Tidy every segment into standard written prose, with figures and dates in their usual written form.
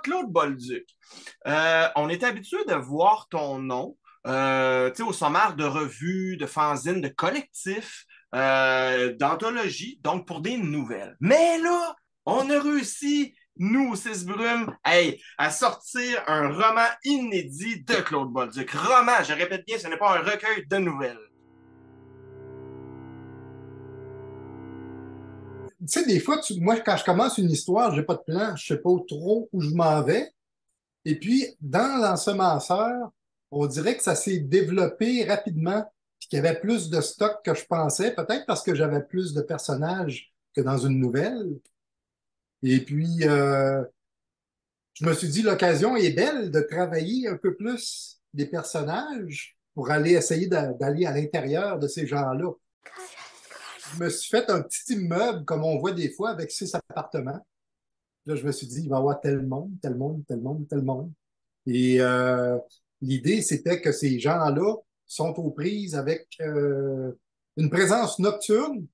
Claude Bolduc, on est habitué de voir ton nom au sommaire de revues, de fanzines, de collectifs, d'anthologies, donc pour des nouvelles. Mais là, on a réussi, nous, Six Brumes, hey, à sortir un roman inédit de Claude Bolduc. Roman, je répète bien, ce n'est pas un recueil de nouvelles. Tu sais, des fois, moi, quand je commence une histoire, j'ai pas de plan, je sais pas trop où je m'en vais. Et puis, dans l'ensemenceur, on dirait que ça s'est développé rapidement, puis qu'il y avait plus de stock que je pensais, peut-être parce que j'avais plus de personnages que dans une nouvelle. Et puis, je me suis dit, l'occasion est belle de travailler un peu plus des personnages pour aller essayer d'aller à l'intérieur de ces gens-là. Je me suis fait un petit immeuble, comme on voit des fois, avec 6 appartements. Là, je me suis dit, il va y avoir tel monde, tel monde, tel monde, tel monde. Et l'idée, c'était que ces gens-là sont aux prises avec une présence nocturne.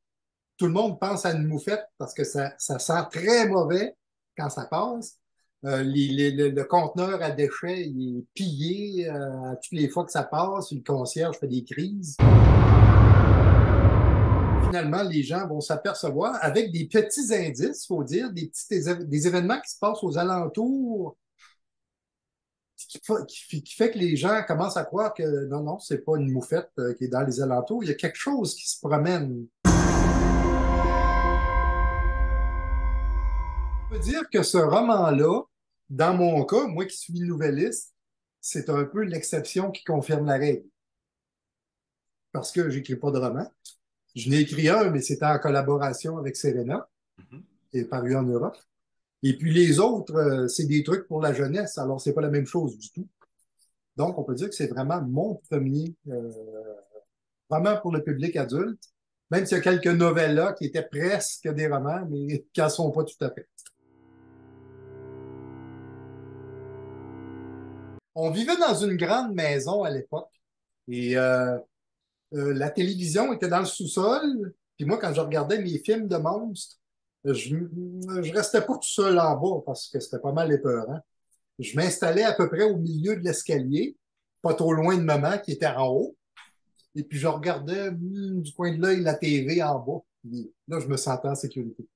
Tout le monde pense à une moufette parce que ça sent très mauvais quand ça passe. Le conteneur à déchets, il est pillé à toutes les fois que ça passe. Le concierge fait des crises. Finalement, les gens vont s'apercevoir avec des petits indices, il faut dire, des événements qui se passent aux alentours qui fait que les gens commencent à croire que non, non, c'est pas une moufette qui est dans les alentours. Il y a quelque chose qui se promène. Je peux dire que ce roman-là, dans mon cas, moi qui suis nouvelliste, c'est un peu l'exception qui confirme la règle. Parce que j'écris pas de roman. Je n'ai écrit un, mais c'était en collaboration avec Serena, Mhm. qui est paru en Europe. Et puis les autres, c'est des trucs pour la jeunesse, alors c'est pas la même chose du tout. Donc, on peut dire que c'est vraiment mon premier roman pour le public adulte, même s'il y a quelques novellas qui étaient presque des romans, mais qui n'en sont pas tout à fait. On vivait dans une grande maison à l'époque et la télévision était dans le sous-sol. Puis moi, quand je regardais mes films de monstres, je restais pas tout seul en bas parce que c'était pas mal épeurant. Je m'installais à peu près au milieu de l'escalier, pas trop loin de maman qui était en haut. Et puis je regardais du coin de l'œil la TV en bas. Puis là, je me sentais en sécurité.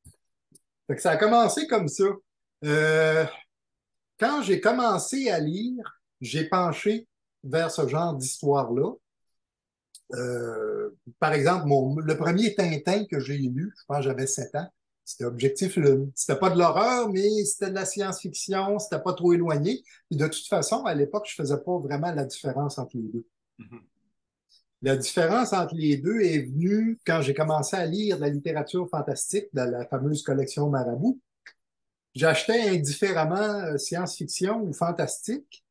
Fait que ça a commencé comme ça. Euh, Quand j'ai commencé à lire, j'ai penché vers ce genre d'histoire-là. Par exemple, le premier Tintin que j'ai lu, je pense que j'avais 7 ans, c'était Objectif Lune. C'était pas de l'horreur, mais c'était de la science-fiction, c'était pas trop éloigné. Et de toute façon, à l'époque, je faisais pas vraiment la différence entre les deux. Mhm. La différence entre les deux est venue quand j'ai commencé à lire de la littérature fantastique de la fameuse collection Marabout. J'achetais indifféremment science-fiction ou fantastique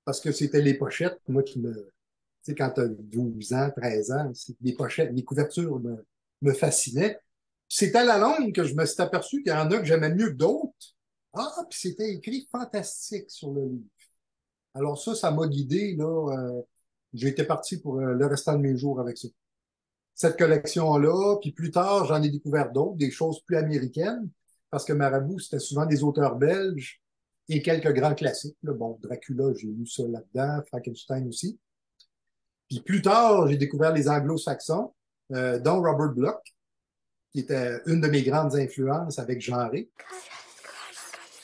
parce que c'était les pochettes, moi qui me. Tu sais, quand tu as 12 ans, 13 ans, les pochettes, les couvertures me fascinaient. C'est à la longue que je me suis aperçu qu'il y en a que j'aimais mieux que d'autres. Ah, puis c'était écrit fantastique sur le livre. Alors ça m'a guidé, là. J'ai été parti pour le restant de mes jours avec ça. Cette collection-là, puis plus tard, j'en ai découvert d'autres, des choses plus américaines, parce que Marabout, c'était souvent des auteurs belges et quelques grands classiques. Là. Bon, Dracula, j'ai lu ça là-dedans, Frankenstein aussi. Puis plus tard, j'ai découvert les anglo-saxons, dont Robert Bloch, qui était une de mes grandes influences avec Genré.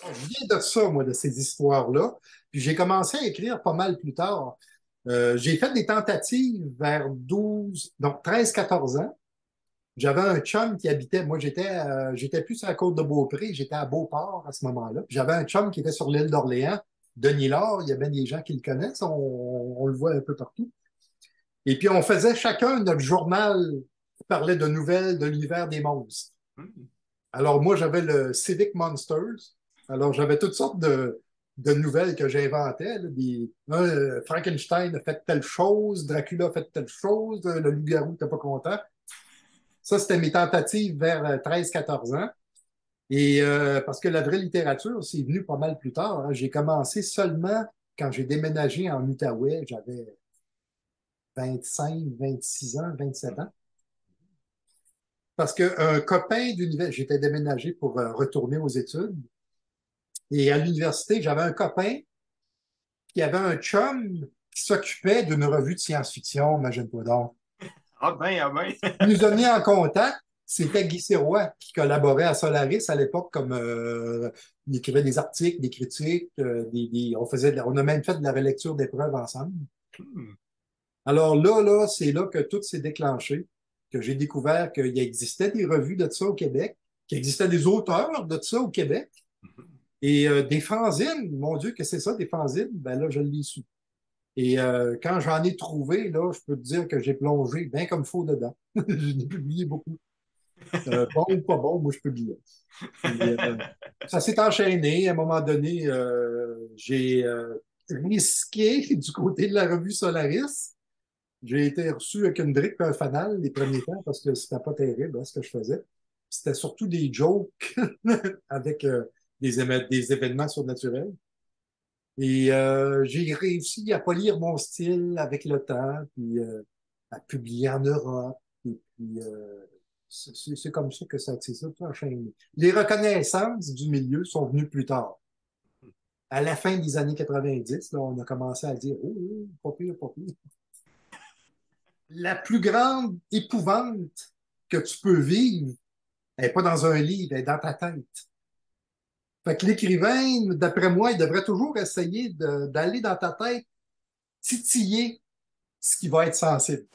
Je viens de ça, moi, de ces histoires-là. Puis j'ai commencé à écrire pas mal plus tard. J'ai fait des tentatives vers 12, donc 13, 14 ans. J'avais un chum qui habitait, moi j'étais plus sur la côte de Beaupré, j'étais à Beauport à ce moment-là. J'avais un chum qui était sur l'île d'Orléans, Denis Laure, il y a bien des gens qui le connaissent, on le voit un peu partout. Et puis on faisait chacun notre journal qui parlait de nouvelles de l'univers des monstres. Mhm. Alors moi j'avais le Civic Monsters, alors j'avais toutes sortes de nouvelles que j'inventais. Là, Frankenstein a fait telle chose, Dracula a fait telle chose, le loup-garou n'était pas content. Ça, c'était mes tentatives vers 13, 14 ans. Et parce que la vraie littérature, c'est venu pas mal plus tard. Hein. J'ai commencé seulement quand j'ai déménagé en Outaouais. J'avais 25, 26 ans, 27 ans. Parce qu'un copain d'univers, j'étais déménagé pour retourner aux études. Et à l'université, j'avais un copain qui avait un chum qui s'occupait d'une revue de science-fiction, imagine-toi donc. Ah ben, ah ben. Il nous a mis en contact. C'était Guy Sirois qui collaborait à Solaris à l'époque comme il écrivait des articles, des critiques, on a même fait de la relecture d'épreuves ensemble. Hmm. Alors là, c'est là que tout s'est déclenché, que j'ai découvert qu'il existait des revues de ça au Québec, qu'il existait des auteurs de ça au Québec, et des fanzines. Mon Dieu, que c'est ça, des fanzines? Ben là, je l'ai su. Et quand j'en ai trouvé, là, je peux te dire que j'ai plongé bien comme faux dedans. J'ai publié beaucoup. Bon ou pas bon, moi, je publiais. Et, ça s'est enchaîné. À un moment donné, j'ai risqué du côté de la revue Solaris. J'ai été reçu avec une brique et un fanal les premiers temps parce que c'était pas terrible hein, ce que je faisais. C'était surtout des jokes avec des événements surnaturels. Et j'ai réussi à polir mon style avec le temps, puis à publier en Europe. Et puis c'est comme ça que ça s'est tout enchaîné. Les reconnaissances du milieu sont venues plus tard. À la fin des années 90, là, on a commencé à dire oh, oh, pas pire, pas pire. La plus grande épouvante que tu peux vivre, elle n'est pas dans un livre, elle est dans ta tête. Fait que l'écrivain, d'après moi, il devrait toujours essayer d'aller dans ta tête, titiller ce qui va être sensible.